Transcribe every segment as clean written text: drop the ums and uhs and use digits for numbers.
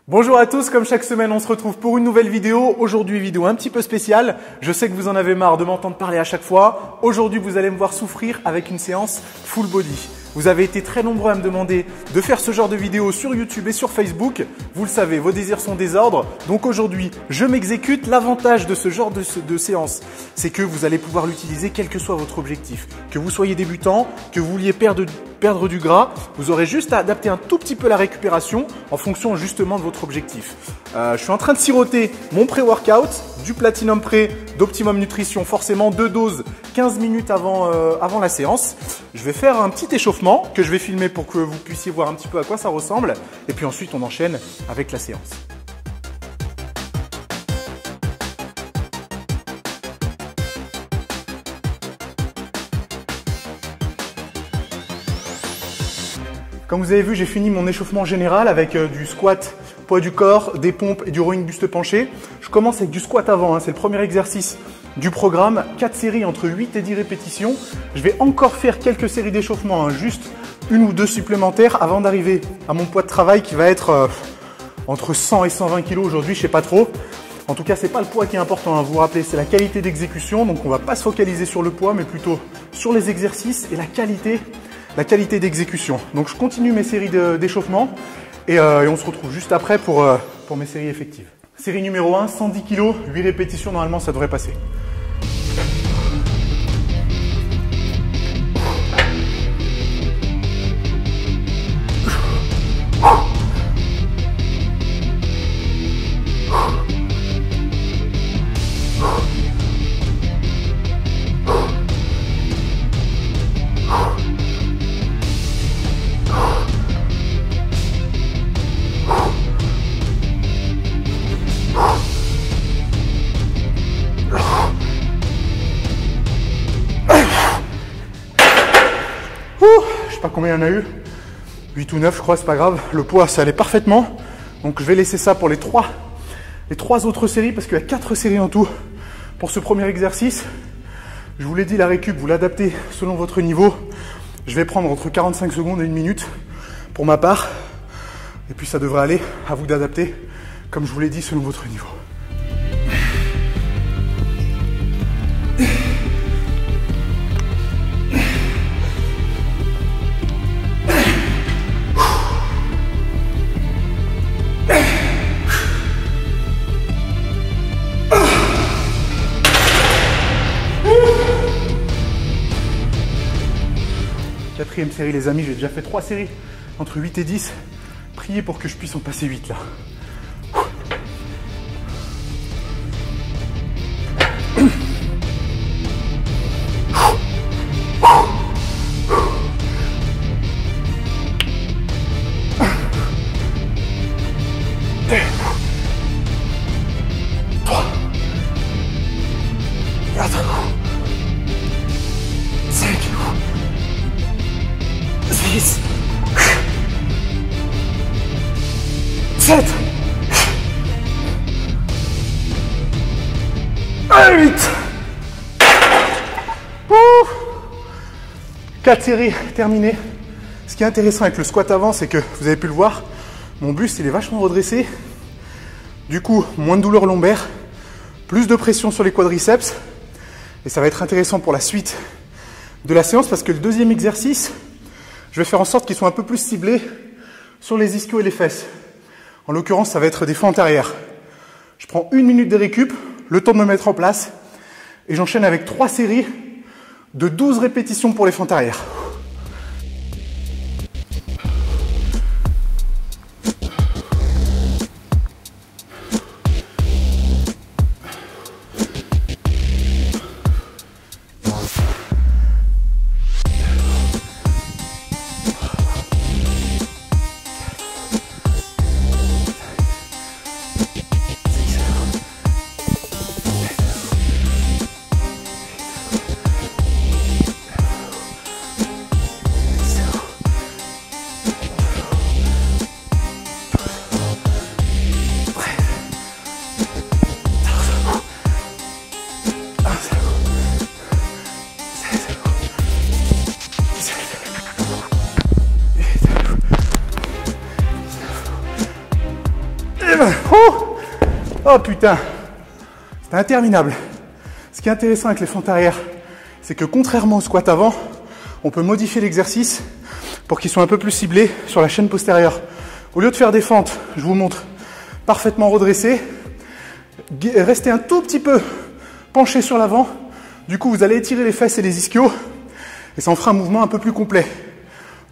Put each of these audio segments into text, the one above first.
Bonjour à tous, comme chaque semaine on se retrouve pour une nouvelle vidéo. Aujourd'hui vidéo un petit peu spéciale. Je sais que vous en avez marre de m'entendre parler à chaque fois. Aujourd'hui vous allez me voir souffrir avec une séance full body. Vous avez été très nombreux à me demander de faire ce genre de vidéo sur YouTube et sur Facebook. Vous le savez, vos désirs sont des ordres. Donc aujourd'hui, je m'exécute. L'avantage de ce genre de séance, c'est que vous allez pouvoir l'utiliser quel que soit votre objectif. Que vous soyez débutant, que vous vouliez perdre du gras, vous aurez juste à adapter un tout petit peu la récupération en fonction justement de votre objectif. Je suis en train de siroter mon pré-workout, du Platinum Pré d'Optimum Nutrition, forcément 2 doses 15 minutes avant la séance. Je vais faire un petit échauffement que je vais filmer pour que vous puissiez voir un petit peu à quoi ça ressemble. Et puis ensuite, on enchaîne avec la séance. Comme vous avez vu, j'ai fini mon échauffement général avec du squat, poids du corps, des pompes et du rowing buste penché. Je commence avec du squat avant, c'est le premier exercice du programme. 4 séries entre 8 et 10 répétitions. Je vais encore faire quelques séries d'échauffement, juste une ou deux supplémentaires avant d'arriver à mon poids de travail qui va être entre 100 et 120 kg aujourd'hui, je sais pas trop. En tout cas, c'est pas le poids qui est important, vous vous rappelez, c'est la qualité d'exécution. Donc on va pas se focaliser sur le poids, mais plutôt sur les exercices et la qualité d'exécution. Donc je continue mes séries d'échauffement et on se retrouve juste après pour mes séries effectives. Série numéro 1, 110 kg, 8 répétitions, normalement ça devrait passer. Je sais pas combien il y en a eu, 8 ou 9 je crois, c'est pas grave. Le poids ça allait parfaitement, donc je vais laisser ça pour les trois autres séries parce qu'il y a 4 séries en tout pour ce premier exercice. Je vous l'ai dit, la récup vous l'adaptez selon votre niveau. Je vais prendre entre 45 secondes et 1 minute pour ma part et puis ça devrait aller, à vous d'adapter comme je vous l'ai dit selon votre niveau. Quatrième série les amis, j'ai déjà fait 3 séries entre 8 et 10. Priez pour que je puisse en passer 8 là. Sept, 8. 4 séries terminées. Ce qui est intéressant avec le squat avant, c'est que vous avez pu le voir, mon buste il est vachement redressé. Du coup, moins de douleur lombaire, plus de pression sur les quadriceps. Et ça va être intéressant pour la suite de la séance parce que le deuxième exercice, je vais faire en sorte qu'ils soient un peu plus ciblés sur les ischios et les fesses. En l'occurrence, ça va être des fentes arrière. Je prends 1 minute de récup, le temps de me mettre en place, et j'enchaîne avec 3 séries de 12 répétitions pour les fentes arrière. Oh, oh putain, c'était interminable. Ce qui est intéressant avec les fentes arrière, c'est que contrairement au squat avant, on peut modifier l'exercice pour qu'il soit un peu plus ciblé sur la chaîne postérieure. Au lieu de faire des fentes, je vous montre parfaitement redressé, restez un tout petit peu penché sur l'avant. Du coup, vous allez étirer les fesses et les ischios et ça en fera un mouvement un peu plus complet.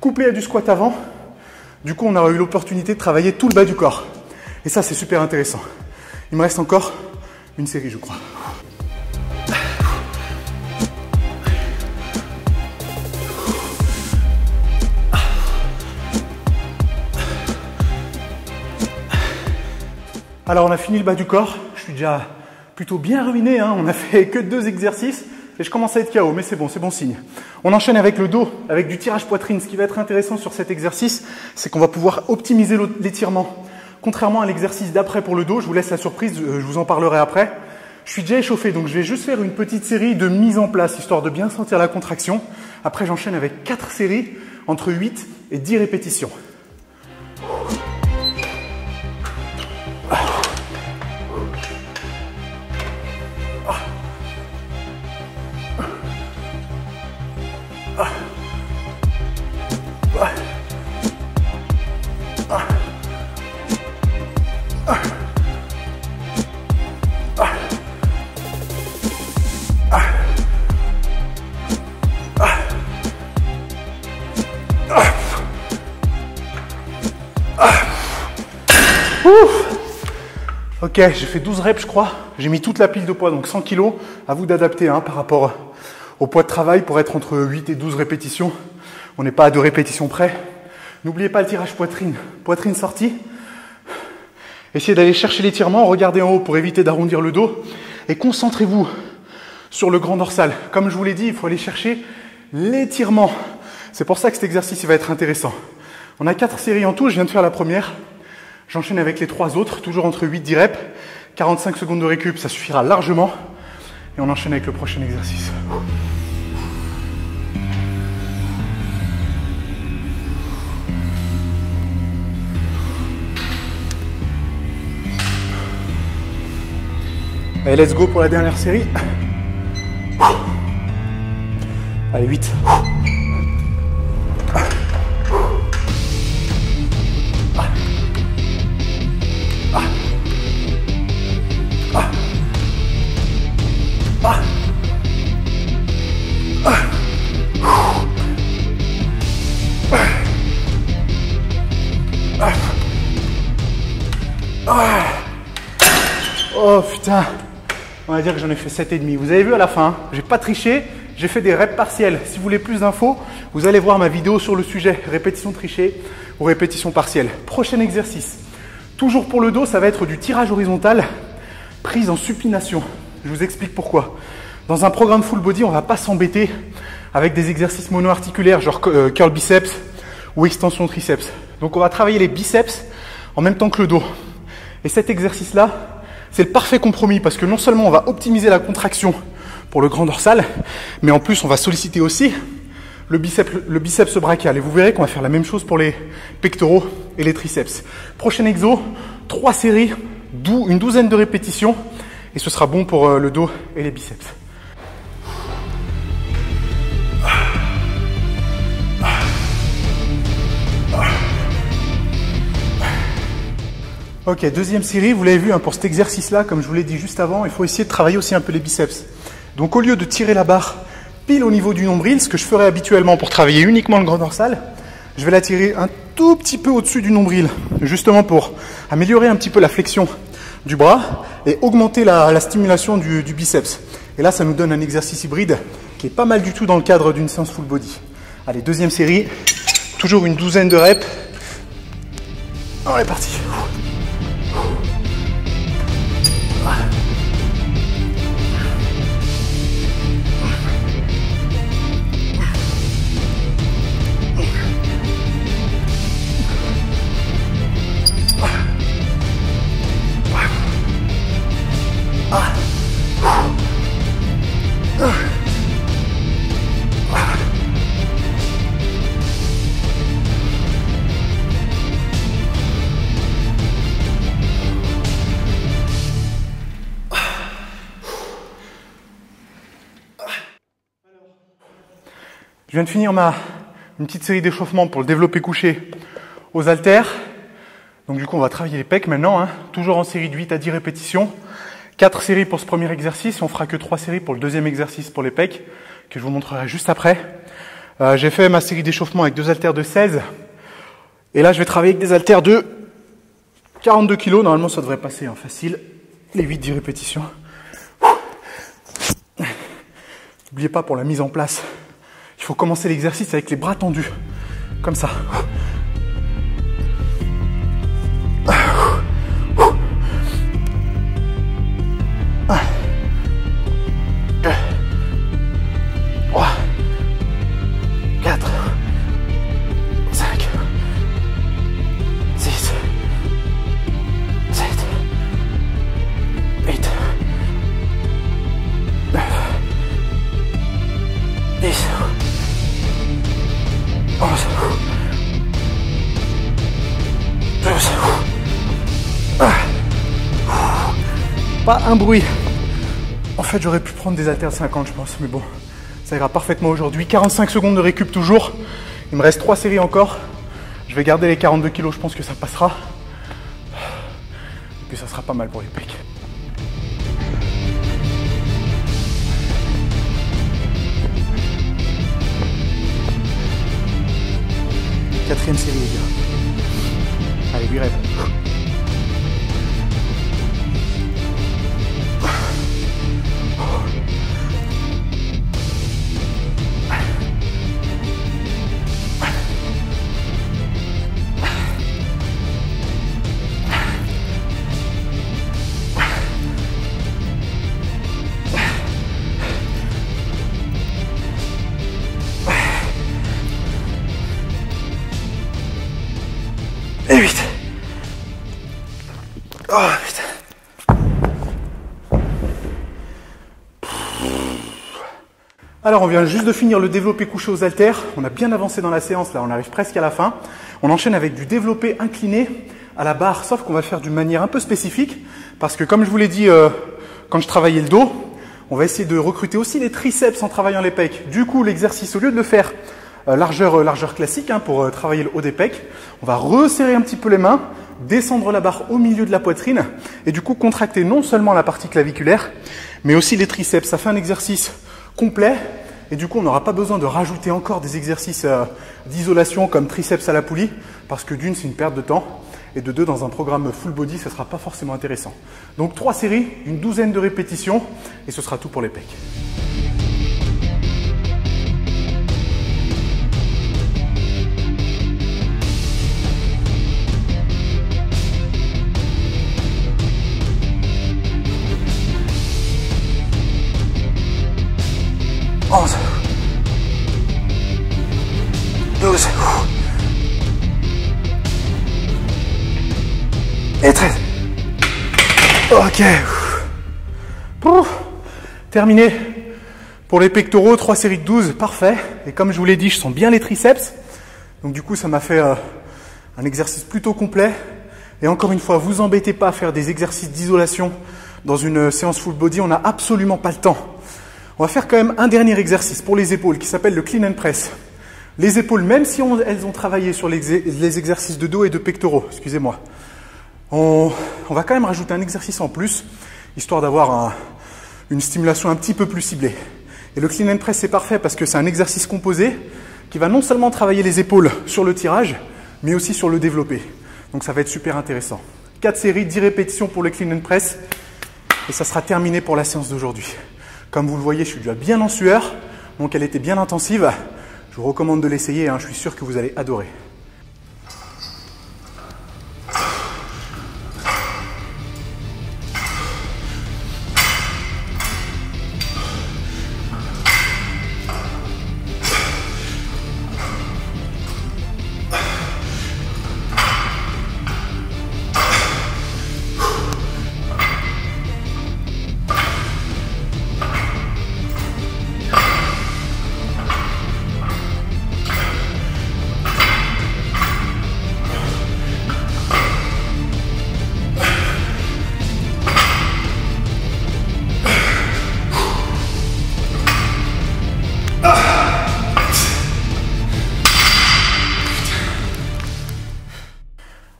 Couplé à du squat avant, du coup, on aura eu l'opportunité de travailler tout le bas du corps. Et ça, c'est super intéressant. Il me reste encore une série, je crois. Alors, on a fini le bas du corps. Je suis déjà plutôt bien ruiné, hein. On a fait que 2 exercices et je commence à être KO, mais c'est bon signe. On enchaîne avec le dos, avec du tirage poitrine. Ce qui va être intéressant sur cet exercice, c'est qu'on va pouvoir optimiser l'étirement. Contrairement à l'exercice d'après pour le dos, je vous laisse la surprise, je vous en parlerai après. Je suis déjà échauffé, donc je vais juste faire une petite série de mise en place, histoire de bien sentir la contraction. Après, j'enchaîne avec 4 séries, entre 8 et 10 répétitions. Ok, j'ai fait 12 reps, je crois. J'ai mis toute la pile de poids, donc 100 kg. À vous d'adapter par rapport au poids de travail pour être entre 8 et 12 répétitions. On n'est pas à 2 répétitions près. N'oubliez pas le tirage poitrine. Poitrine sortie. Essayez d'aller chercher l'étirement. Regardez en haut pour éviter d'arrondir le dos. Et concentrez-vous sur le grand dorsal. Comme je vous l'ai dit, il faut aller chercher l'étirement. C'est pour ça que cet exercice va être intéressant. On a 4 séries en tout. Je viens de faire la première. J'enchaîne avec les 3 autres, toujours entre 8 et 10 reps. 45 secondes de récup, ça suffira largement. Et on enchaîne avec le prochain exercice. Allez, let's go pour la dernière série. Allez, 8. Oh putain, on va dire que j'en ai fait 7,5. Vous avez vu à la fin, j'ai pas triché, j'ai fait des reps partiels. Si vous voulez plus d'infos, vous allez voir ma vidéo sur le sujet, répétition trichée ou répétition partielle. Prochain exercice, toujours pour le dos, ça va être du tirage horizontal, prise en supination. Je vous explique pourquoi. Dans un programme full body, on ne va pas s'embêter avec des exercices mono-articulaires, genre curl biceps ou extension triceps. Donc on va travailler les biceps en même temps que le dos. Et cet exercice-là, c'est le parfait compromis parce que non seulement on va optimiser la contraction pour le grand dorsal, mais en plus on va solliciter aussi le biceps brachial. Et vous verrez qu'on va faire la même chose pour les pectoraux et les triceps. Prochain exo, 3 séries, une douzaine de répétitions et ce sera bon pour le dos et les biceps. Ok, deuxième série, vous l'avez vu, pour cet exercice-là, comme je vous l'ai dit juste avant, il faut essayer de travailler aussi un peu les biceps. Donc au lieu de tirer la barre pile au niveau du nombril, ce que je ferais habituellement pour travailler uniquement le grand dorsal, je vais la tirer un tout petit peu au-dessus du nombril, justement pour améliorer un petit peu la flexion du bras et augmenter la stimulation du biceps. Et là, ça nous donne un exercice hybride qui est pas mal du tout dans le cadre d'une séance full body. Allez, deuxième série, toujours une douzaine de reps. On est parti. Je viens de finir une petite série d'échauffements pour le développé couché aux haltères. Donc du coup, on va travailler les pecs maintenant, toujours en série de 8 à 10 répétitions. 4 séries pour ce premier exercice, on fera que 3 séries pour le deuxième exercice pour les pecs, que je vous montrerai juste après. J'ai fait ma série d'échauffement avec 2 haltères de 16. Et là, je vais travailler avec des haltères de 42 kg. Normalement, ça devrait passer facile. Les 8-10 répétitions. N'oubliez pas, pour la mise en place, il faut commencer l'exercice avec les bras tendus. Comme ça. 12. Pas un bruit. En fait, j'aurais pu prendre des haltères 50, je pense, mais bon, ça ira parfaitement aujourd'hui. 45 secondes de récup toujours. Il me reste 3 séries encore. Je vais garder les 42 kg, je pense que ça passera. Et puis ça sera pas mal pour les pecs. Quatrième série, les gars. Allez, 8 rêves. Et 8. Oh putain. Alors on vient juste de finir le développé couché aux haltères. On a bien avancé dans la séance là, on arrive presque à la fin. On enchaîne avec du développé incliné à la barre, sauf qu'on va le faire d'une manière un peu spécifique. Parce que comme je vous l'ai dit quand je travaillais le dos, on va essayer de recruter aussi les triceps en travaillant les pecs. Du coup l'exercice, au lieu de le faire largeur classique pour travailler le haut des pecs, on va resserrer un petit peu les mains, descendre la barre au milieu de la poitrine et du coup contracter non seulement la partie claviculaire mais aussi les triceps. Ça fait un exercice complet et du coup on n'aura pas besoin de rajouter encore des exercices d'isolation comme triceps à la poulie parce que d'une c'est une perte de temps et de deux dans un programme full body ça ne sera pas forcément intéressant. Donc 3 séries, une douzaine de répétitions et ce sera tout pour les pecs. Onze, 12 et 13. Ok. Terminé pour les pectoraux, 3 séries de 12, parfait. Et comme je vous l'ai dit, je sens bien les triceps. Donc du coup, ça m'a fait un exercice plutôt complet. Et encore une fois, vous embêtez pas à faire des exercices d'isolation dans une séance full body, on n'a absolument pas le temps. On va faire quand même un dernier exercice pour les épaules qui s'appelle le clean and press. Les épaules, même si elles ont travaillé sur les exercices de dos et de pectoraux, excusez-moi, on va quand même rajouter un exercice en plus, histoire d'avoir une stimulation un petit peu plus ciblée. Et le clean and press, c'est parfait parce que c'est un exercice composé qui va non seulement travailler les épaules sur le tirage, mais aussi sur le développé. Donc ça va être super intéressant. 4 séries, 10 répétitions pour le clean and press, et ça sera terminé pour la séance d'aujourd'hui. Comme vous le voyez, je suis déjà bien en sueur, donc elle était bien intensive. Je vous recommande de l'essayer, je suis sûr que vous allez adorer.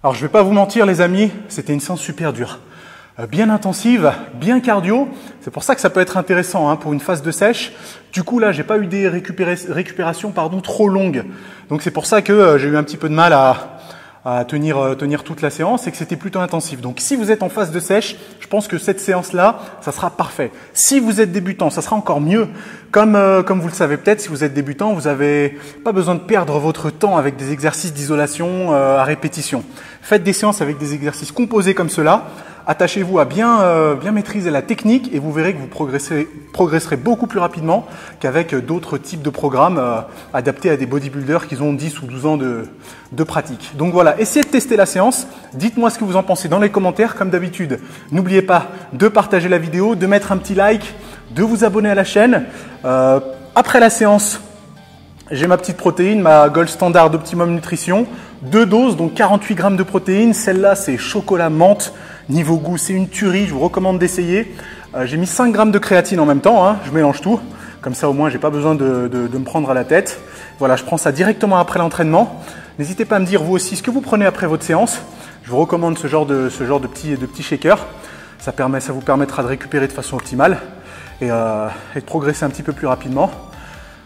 Alors je vais pas vous mentir les amis, c'était une séance super dure. Bien intensive, bien cardio. C'est pour ça que ça peut être intéressant pour une phase de sèche. Du coup là, j'ai pas eu des récupérations trop longues. Donc c'est pour ça que j'ai eu un petit peu de mal à tenir toute la séance et que c'était plutôt intensif. Donc si vous êtes en phase de sèche, je pense que cette séance-là, ça sera parfait. Si vous êtes débutant, ça sera encore mieux. Comme vous le savez peut-être, si vous êtes débutant, vous n'avez pas besoin de perdre votre temps avec des exercices d'isolation à répétition. Faites des séances avec des exercices composés comme cela. Attachez-vous à bien maîtriser la technique et vous verrez que vous progresserez beaucoup plus rapidement qu'avec d'autres types de programmes adaptés à des bodybuilders qui ont 10 ou 12 ans de pratique. Donc voilà, essayez de tester la séance. Dites-moi ce que vous en pensez dans les commentaires comme d'habitude. N'oubliez pas de partager la vidéo, de mettre un petit like, de vous abonner à la chaîne. Après la séance, j'ai ma petite protéine, ma Gold Standard Optimum Nutrition. 2 doses, donc 48 grammes de protéines. Celle-là, c'est chocolat menthe. Niveau goût, c'est une tuerie. Je vous recommande d'essayer. J'ai mis 5 grammes de créatine en même temps. Je mélange tout. Comme ça, au moins, j'ai pas besoin de me prendre à la tête. Voilà, je prends ça directement après l'entraînement. N'hésitez pas à me dire vous aussi ce que vous prenez après votre séance. Je vous recommande ce genre de petits shakers. Ça vous permettra de récupérer de façon optimale et de progresser un petit peu plus rapidement.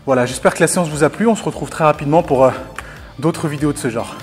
Voilà, j'espère que la séance vous a plu. On se retrouve très rapidement pour d'autres vidéos de ce genre.